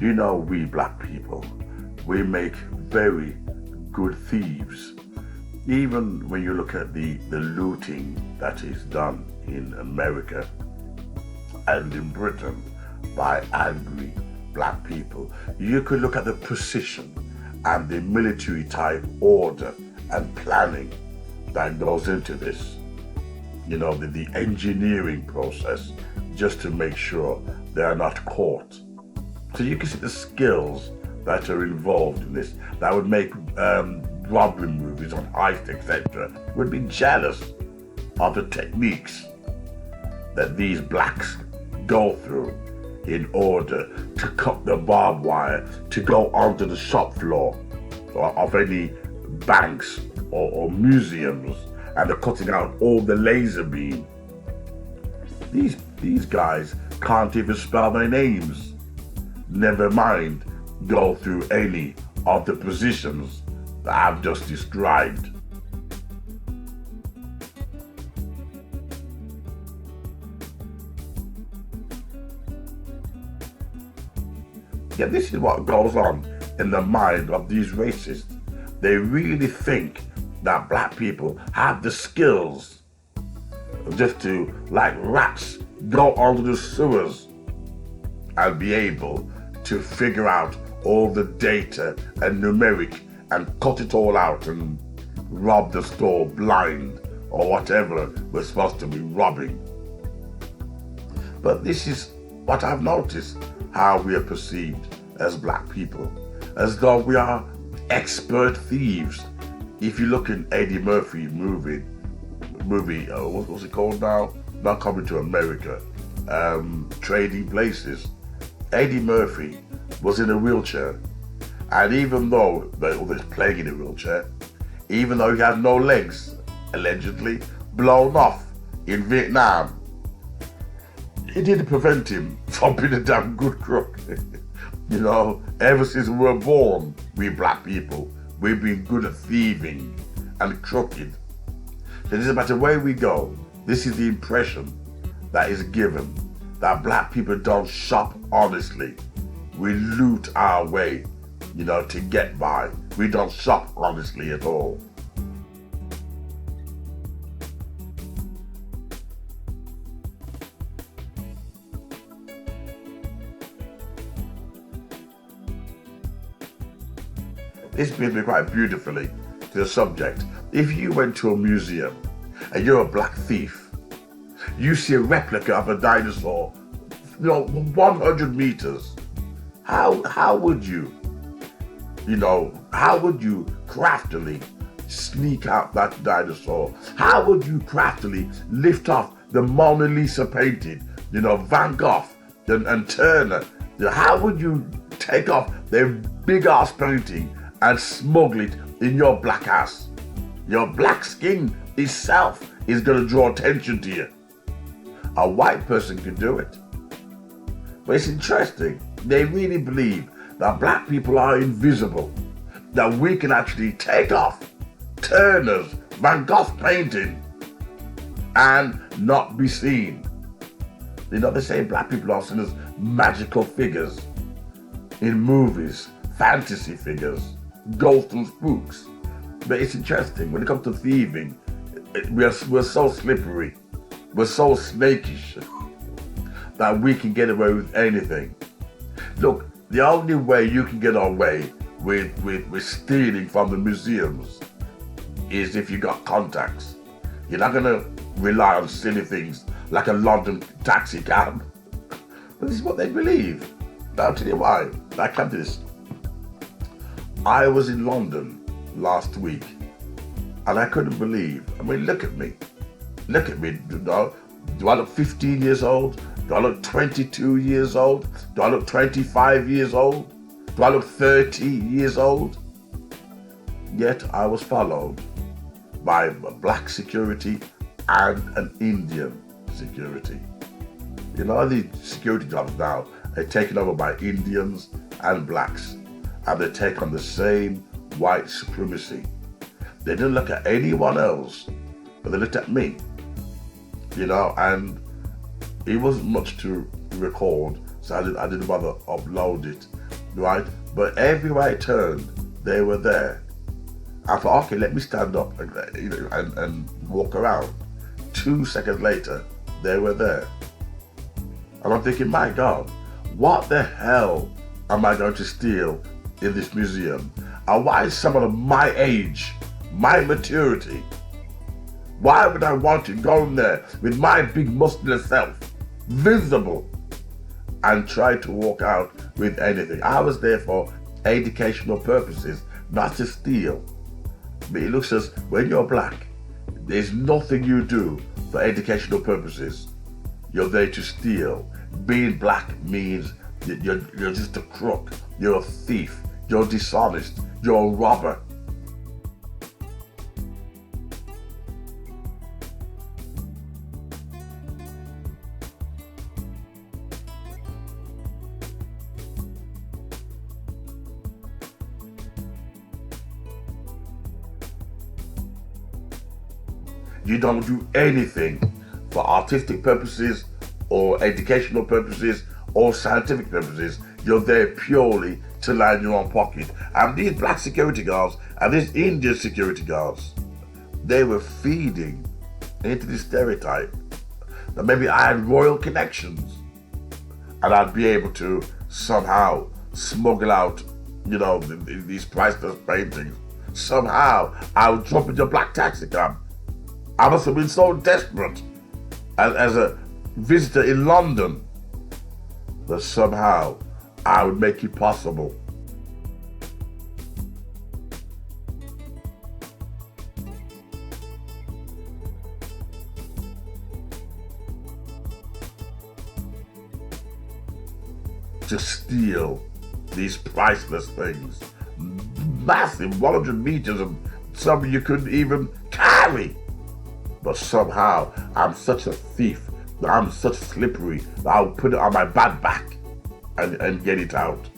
You know, we black people, we make very good thieves. Even when you look at the looting that is done in America and in Britain by angry black people, you could look at the precision and the military type order and planning that goes into this. You know, the engineering process just to make sure they are not caught. So you can see the skills that are involved in this that would make robbery movies on heist, etc., would be jealous of the techniques that these blacks go through in order to cut the barbed wire to go onto the shop floor of any banks or museums, and they're cutting out all the laser beam. These guys can't even spell their names. Never mind go through any of the positions that I've just described. Yeah, this is what goes on in the mind of these racists. They really think that black people have the skills just to, like rats, go onto the sewers and be able to figure out all the data and numeric and cut it all out and rob the store blind or whatever we're supposed to be robbing. But this is what I've noticed, how we are perceived as black people, as though we are expert thieves. If you look in Eddie Murphy movie, what's it called now? Not Coming to America, Trading Places. Eddie Murphy was in a wheelchair, and even though they was playing in a wheelchair, even though he had no legs, allegedly blown off in Vietnam, it didn't prevent him from being a damn good crook. You know, ever since we were born, we black people, we've been good at thieving and crooking. So it doesn't matter where we go, this is the impression that is given, that black people don't shop honestly. We loot our way, you know, to get by. We don't shop honestly at all. This brings me quite beautifully to the subject. If you went to a museum and you're a black thief, you see a replica of a dinosaur, 100 meters. How would you craftily sneak out that dinosaur? How would you craftily lift off the Mona Lisa painting, Van Gogh and Turner? How would you take off their big ass painting and smuggle it in your black ass? Your black skin itself is going to draw attention to you. A white person can do it. But it's interesting. They really believe that black people are invisible, that we can actually take off Turner's Van Gogh painting and not be seen. They say black people are seen as magical figures in movies, fantasy figures, ghosts and spooks. But it's interesting, when it comes to thieving, we're so slippery, we're so snakish that we can get away with anything. Look, the only way you can get away with stealing from the museums is if you got contacts. You're not gonna rely on silly things like a London taxi cab. But this is what they believe. Now I'll tell you why. I come to this. I was in London last week and I couldn't believe. I mean, look at me. Look at me. Do I look 15 years old? Do I look 22 years old? Do I look 25 years old? Do I look 30 years old? Yet I was followed by a black security and an Indian security. These security jobs now are taken over by Indians and blacks, and they take on the same white supremacy. They didn't look at anyone else, but they looked at me. And it wasn't much to record, so I didn't bother upload it. right? But everywhere I turned, they were there. I thought, okay, let me stand up and walk around. 2 seconds later, they were there. And I'm thinking, my God, what the hell am I going to steal in this museum? And why is someone of my age, my maturity, why would I want to go in there with my big muscular self, visible, and try to walk out with anything? I was there for educational purposes, not to steal. But it looks as when you're black, there's nothing you do for educational purposes. You're there to steal. Being black means that you're just a crook, you're a thief, you're dishonest, you're a robber. You don't do anything for artistic purposes or educational purposes or scientific purposes. You're there purely to line your own pocket. And these black security guards and these Indian security guards, they were feeding into the stereotype that maybe I had royal connections and I'd be able to somehow smuggle out, these priceless paintings. Somehow I would jump into a black taxi cab. I must have been so desperate as a visitor in London that somehow I would make it possible. To steal these priceless things. Massive, 100 meters, and some you couldn't even carry. But somehow, I'm such a thief, I'm such slippery, that I'll put it on my bad back and get it out.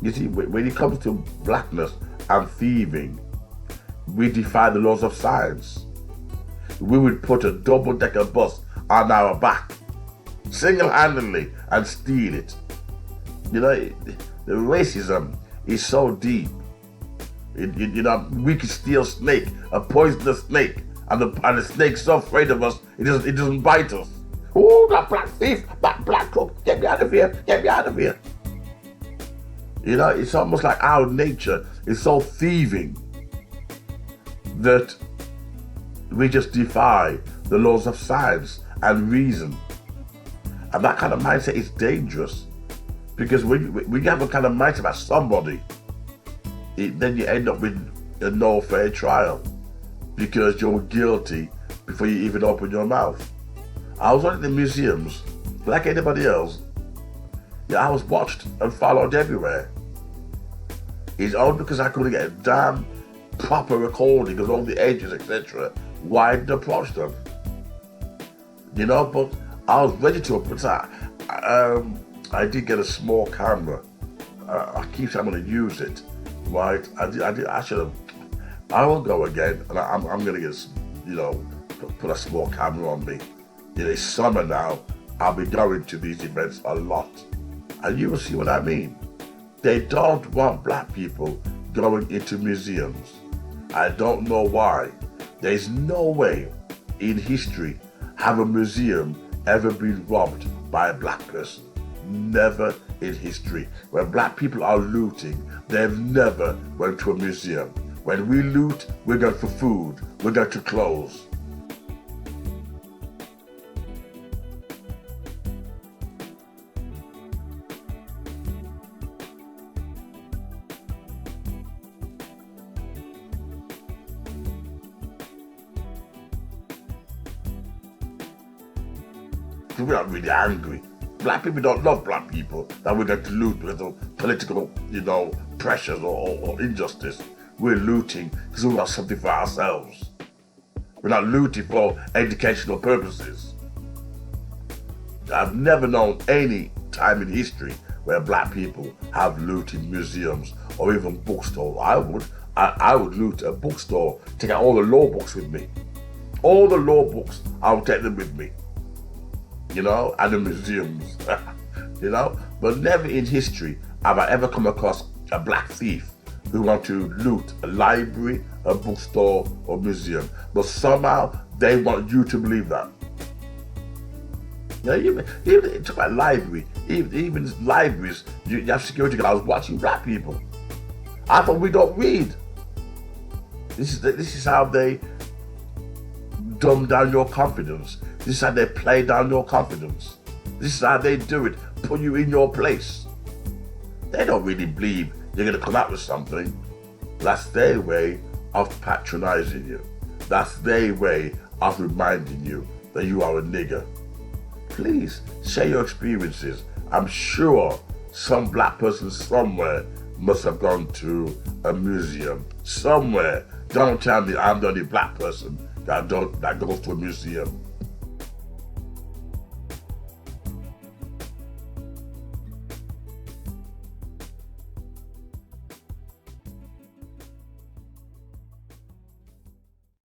You see, when it comes to blackness and thieving, we defy the laws of science. We would put a double-decker bus on our back, single-handedly, and steal it. The racism is so deep. We could steal a snake, a poisonous snake, and the snake's so afraid of us, it doesn't bite us. Oh, that black thief, that black crook, get me out of here, get me out of here. It's almost like our nature is so thieving that we just defy the laws of science and reason. And that kind of mindset is dangerous, because when you have a kind of mindset about somebody, then you end up with a no fair trial, because you're guilty before you even open your mouth. I was running the museums, like anybody else. I was watched and followed everywhere. It's only because I couldn't get a damn proper recording of all the ages, etc. why I didn't approach them. But I was ready to approach. I did get a small camera. I keep saying I'm going to use it, right? I should have. I will go again, and I'm going to get, put a small camera on me. It's summer now. I'll be going to these events a lot, and you will see what I mean. They don't want black people going into museums. I don't know why. There's no way in history have a museum ever been robbed by a black person. Never in history. When black people are looting, they've never went to a museum. When we loot, we're going for food, we're going to clothes. We're not really angry. Black people don't love black people that we're going to loot because of political, pressures or injustice. We're looting because we want something for ourselves. We're not looting for educational purposes. I've never known any time in history where black people have looted museums or even bookstores. I would loot a bookstore, take out all the law books with me. All the law books, I would take them with me. And the museums, but never in history have I ever come across a black thief who want to loot a library, a bookstore, or museum. But somehow they want you to believe that. Yeah, even talk about library, even libraries, you have security guards watching black people. I thought we don't read. This is how they dumb down your confidence. This is how they play down your confidence. This is how they do it, put you in your place. They don't really believe you're going to come out with something. That's their way of patronizing you. That's their way of reminding you that you are a nigger. Please share your experiences. I'm sure some black person somewhere must have gone to a museum somewhere. Don't tell me I'm the only black person that goes to a museum.